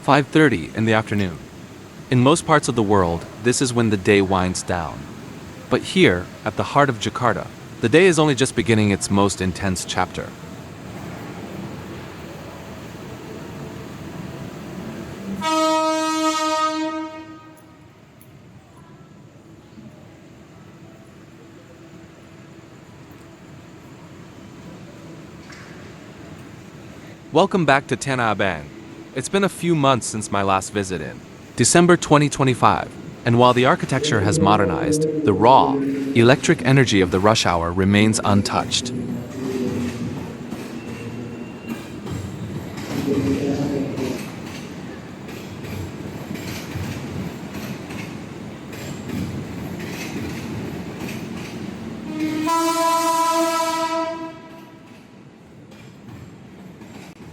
5:30 in the afternoon. In most parts of the world, this is when the day winds down. But here, at the heart of Jakarta, the day is only just beginning its most intense chapter. Welcome back to Tanah Abang. It's been a few months since my last visit in December 2025, and while the architecture has modernized, the raw, electric energy of the rush hour remains untouched.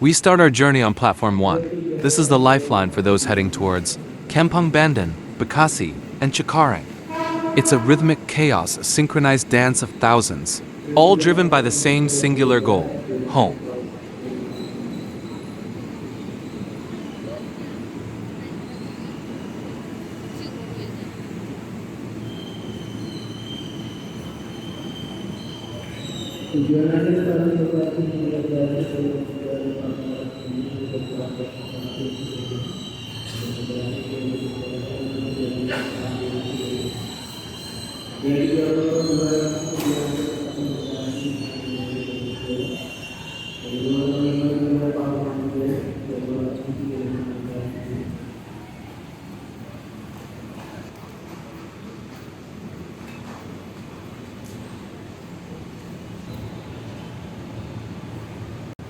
We start our journey on Platform 1. This is the lifeline for those heading towards Kampung Bandan, Bekasi, and Cikarang. It's a rhythmic chaos, a synchronized dance of thousands, all driven by the same singular goal, home.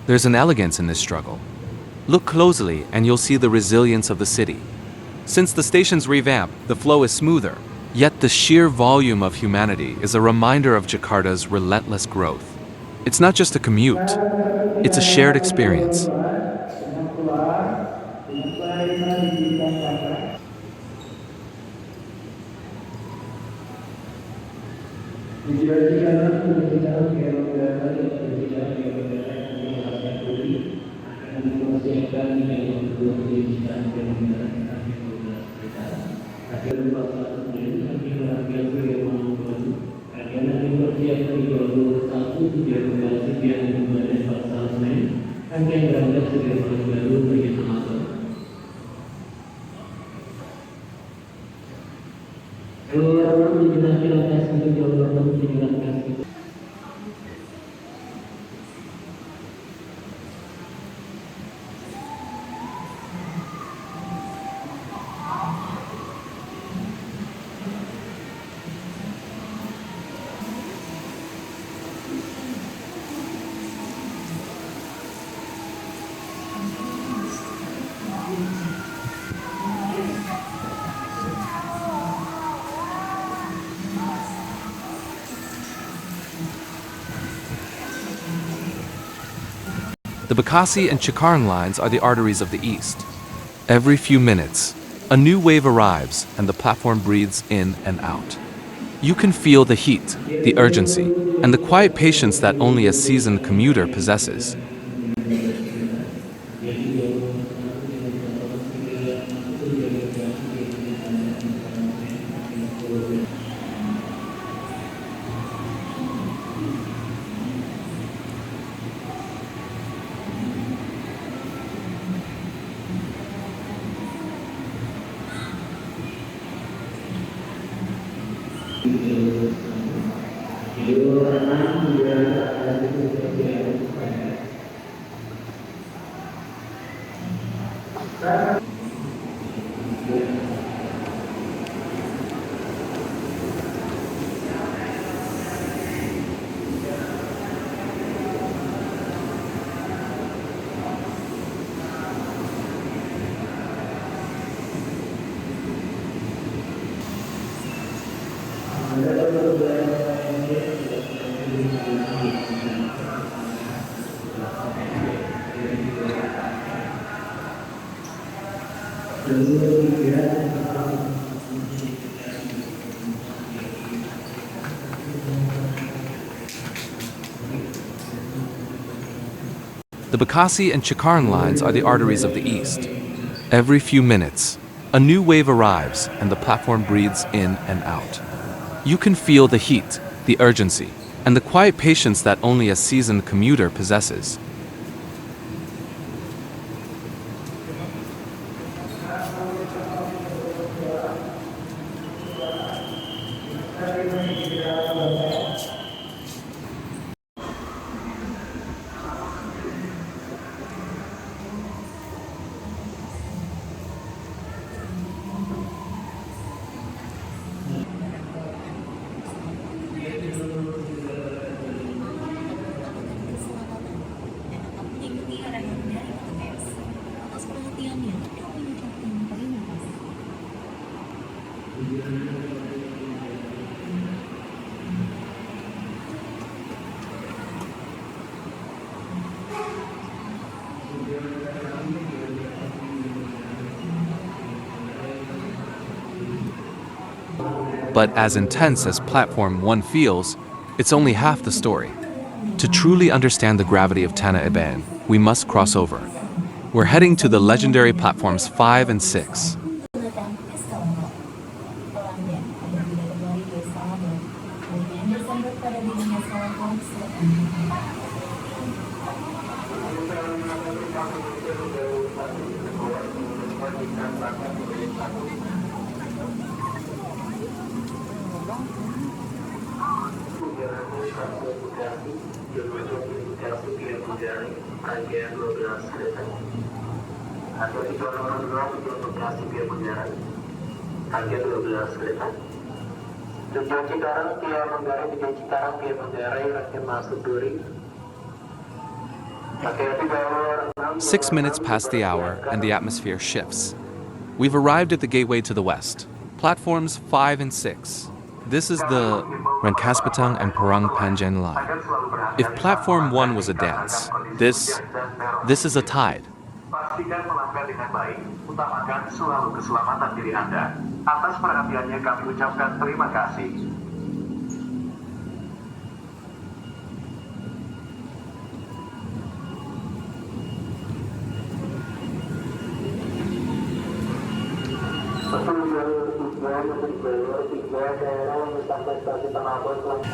There's an elegance in this struggle. Look closely and you'll see the resilience of the city. Since the station's revamp, the flow is smoother, yet the sheer volume of humanity is a reminder of Jakarta's relentless growth. It's not just a commute, it's a shared experience. The Bekasi and Cikarang lines are the arteries of the East. Every few minutes, a new wave arrives and the platform breathes in and out. You can feel the heat, the urgency, and the quiet patience that only a seasoned commuter possesses. The Bekasi and Cikarang lines are the arteries of the East. Every few minutes, a new wave arrives and the platform breathes in and out. You can feel the heat, the urgency, and the quiet patience that only a seasoned commuter possesses. But as intense as Platform 1 feels, it's only half the story. To truly understand the gravity of Tanah Abang, we must cross over. We're heading to the legendary platforms 5 and 6. Six minutes past the hour and the atmosphere shifts. We've arrived at the gateway to the west, platforms 5 and 6. This is the Rangkasbitung and Parang Panjang line. If platform 1 was a dance, this is a tide. Pastikan melangkah dengan baik. Utamakan selalu keselamatan diri Anda. Atas perhatiannya kami ucapkan terima kasih. Sampai stasiun Tanah Abang.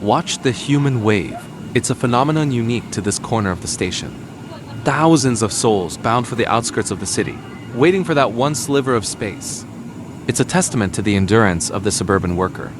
Watch the human wave. It's a phenomenon unique to this corner of the station. Thousands of souls bound for the outskirts of the city, waiting for that one sliver of space. It's a testament to the endurance of the suburban worker.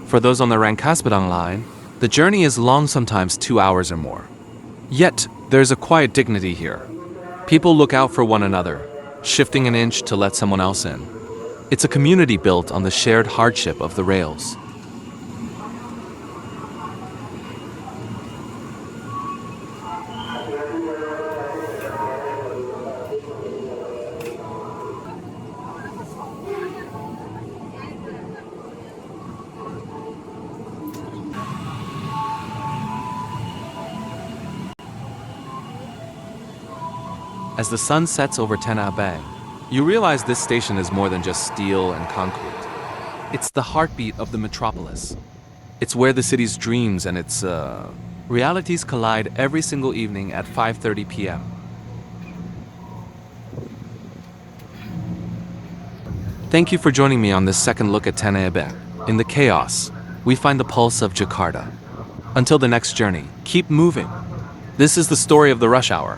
For those on the Rangkasbitung line, the journey is long, sometimes 2 hours or more. Yet, there's a quiet dignity here. People look out for one another, shifting an inch to let someone else in. It's a community built on the shared hardship of the rails. As the sun sets over Tanah Abang, you realize this station is more than just steel and concrete. It's the heartbeat of the metropolis. It's where the city's dreams and its realities collide every single evening at 5:30 p.m. Thank you for joining me on this second look at Tanah Abang. In the chaos, we find the pulse of Jakarta. Until the next journey, keep moving. This is the story of the rush hour.